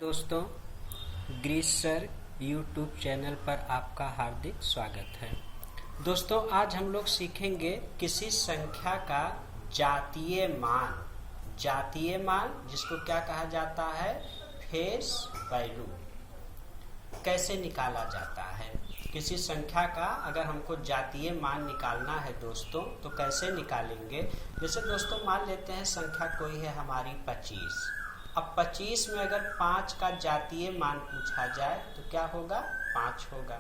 दोस्तों, Greece sir YouTube channel पर आपका हार्दिक स्वागत है। दोस्तों, आज हम लोग सीखेंगे किसी संख्या का जातीय मान जिसको क्या कहा जाता है, फेस वैल्यू, कैसे निकाला जाता है। किसी संख्या का अगर हमको जातीय मान निकालना है दोस्तों, तो कैसे निकालेंगे। जैसे दोस्तों मान लेते हैं संख्या कोई है हमारी 25। अब 25 में अगर 5 का जातीय मान पूछा जाए तो क्या होगा, 5 होगा।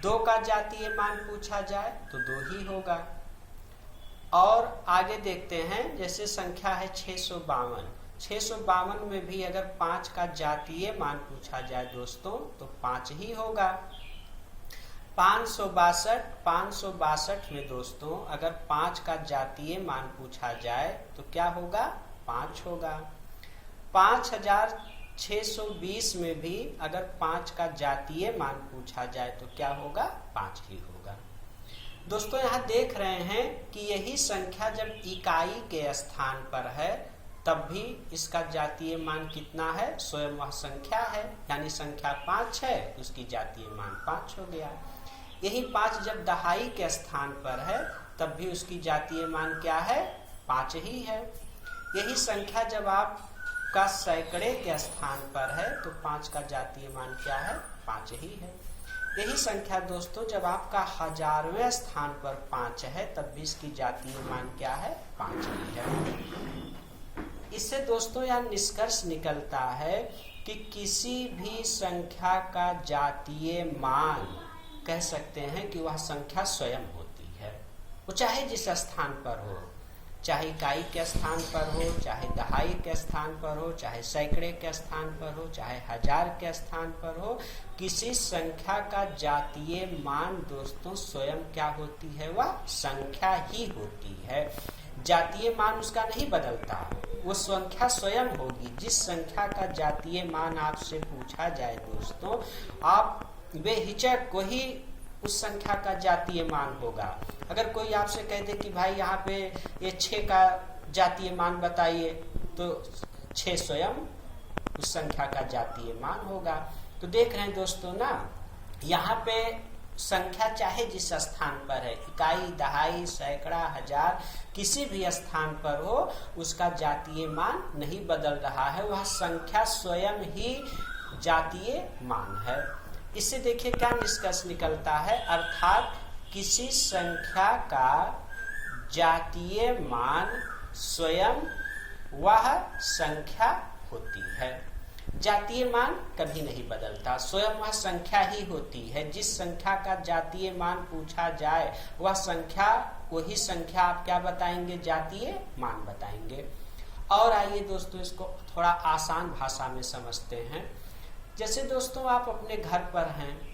2 का जातीय मान पूछा जाए तो 2 ही होगा। और आगे देखते हैं, जैसे संख्या है 652। 652 में भी अगर 5 का जातीय मान पूछा जाए दोस्तों तो 5 ही होगा। 562 में दोस्तों अगर 5 का जातीय मान पूछा जाए तो क्या होगा, 5 होगा। 5620 में भी अगर 5 का जातीय मान पूछा जाए तो क्या होगा, 5 ही होगा। दोस्तों यहाँ देख रहे हैं कि यही संख्या जब इकाई के स्थान पर है तब भी इसका जातीय मान कितना है, स्वयं वह संख्या है, यानी संख्या 5 है, उसकी जातीय मान 5 हो गया। यही 5 जब दहाई के स्थान पर है तब भी उसकी जातीय मान क्या है, 5 ही है। यही संख्या जब आप का सैकड़े के स्थान पर है तो 5 का जातीय मान क्या है, 5 ही है। यही संख्या दोस्तों जब आपका हजारवें स्थान पर 5 है तब भी इसकी जातीय मान क्या है, 5 ही है। इससे दोस्तों यह निष्कर्ष निकलता है कि किसी भी संख्या का जातीय मान कह सकते हैं कि वह संख्या स्वयं होती है। वो चाहे जिस स्थान पर हो, चाहे इकाई के स्थान पर हो, चाहे दहाई के स्थान पर हो, चाहे सैकड़े के स्थान पर हो, चाहे हजार के स्थान पर हो, किसी संख्या का जातीय मान दोस्तों स्वयं क्या होती है, वह संख्या ही होती है। जातीय मान उसका नहीं बदलता, वो संख्या स्वयं होगी। जिस संख्या का जातीय मान आपसे पूछा जाए दोस्तों, आप बेहिचक वही उस संख्या का जातीय मान होगा। अगर कोई आपसे कह दे कि भाई यहाँ पे ये 6 का जातीय मान बताइए, तो 6 स्वयं उस संख्या का जातीय मान होगा। तो देख रहे हैं दोस्तों ना, यहाँ पे संख्या चाहे जिस स्थान पर है, इकाई, दहाई, सैकड़ा, हजार, किसी भी स्थान पर हो, उसका जातीय मान नहीं बदल रहा है, वह संख्या स्वयं ही जातीय मान है। इससे देखिए क्या निष्कर्ष निकलता है, अर्थात किसी संख्या का जातीय मान स्वयं वह संख्या होती है। जातीय मान कभी नहीं बदलता, स्वयं वह संख्या ही होती है। जिस संख्या का जातीय मान पूछा जाए वह संख्या, वही संख्या आप क्या बताएंगे, जातीय मान बताएंगे। और आइए दोस्तों इसको थोड़ा आसान भाषा में समझते हैं। जैसे दोस्तों आप अपने घर पर हैं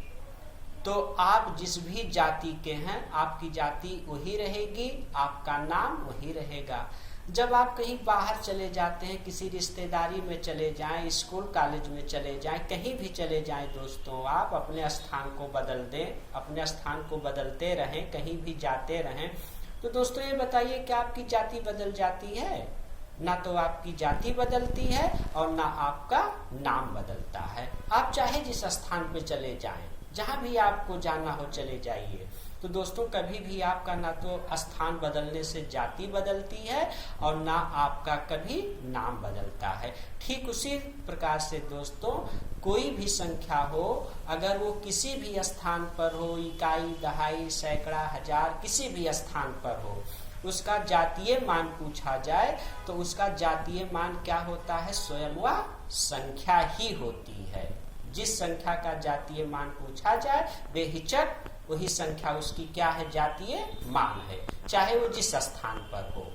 तो आप जिस भी जाति के हैं, आपकी जाति वही रहेगी, आपका नाम वही रहेगा। जब आप कहीं बाहर चले जाते हैं, किसी रिश्तेदारी में चले जाएं, स्कूल कॉलेज में चले जाएं, कहीं भी चले जाएं दोस्तों, आप अपने स्थान को बदल दें, अपने स्थान को बदलते रहें, कहीं भी जाते रहें, तो दोस्तों ये बताइए क्या आपकी जाति बदल जाती है? ना तो आपकी जाति बदलती है और ना आपका नाम बदलता है। आप चाहे जिस स्थान पे चले जाएं, जहां भी आपको जाना हो चले जाइए, तो दोस्तों कभी भी आपका ना तो स्थान बदलने से जाति बदलती है और ना आपका कभी नाम बदलता है। ठीक उसी प्रकार से दोस्तों कोई भी संख्या हो, अगर वो किसी भी स्थान पर हो, इकाई, दहाई, सैकड़ा, हजार, किसी भी स्थान पर हो, उसका जातीय मान पूछा जाए तो उसका जातीय मान क्या होता है, स्वयं वह संख्या ही होती है। जिस संख्या का जातीय मान पूछा जाए बेहिचक वही संख्या उसकी क्या है, जातीय मान है, चाहे वो जिस स्थान पर हो।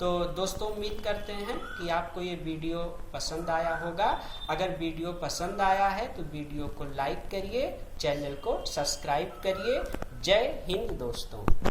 तो दोस्तों उम्मीद करते हैं कि आपको ये वीडियो पसंद आया होगा। अगर वीडियो पसंद आया है तो वीडियो को लाइक करिए, चैनल को सब्सक्राइब करिए। जय हिंद दोस्तों।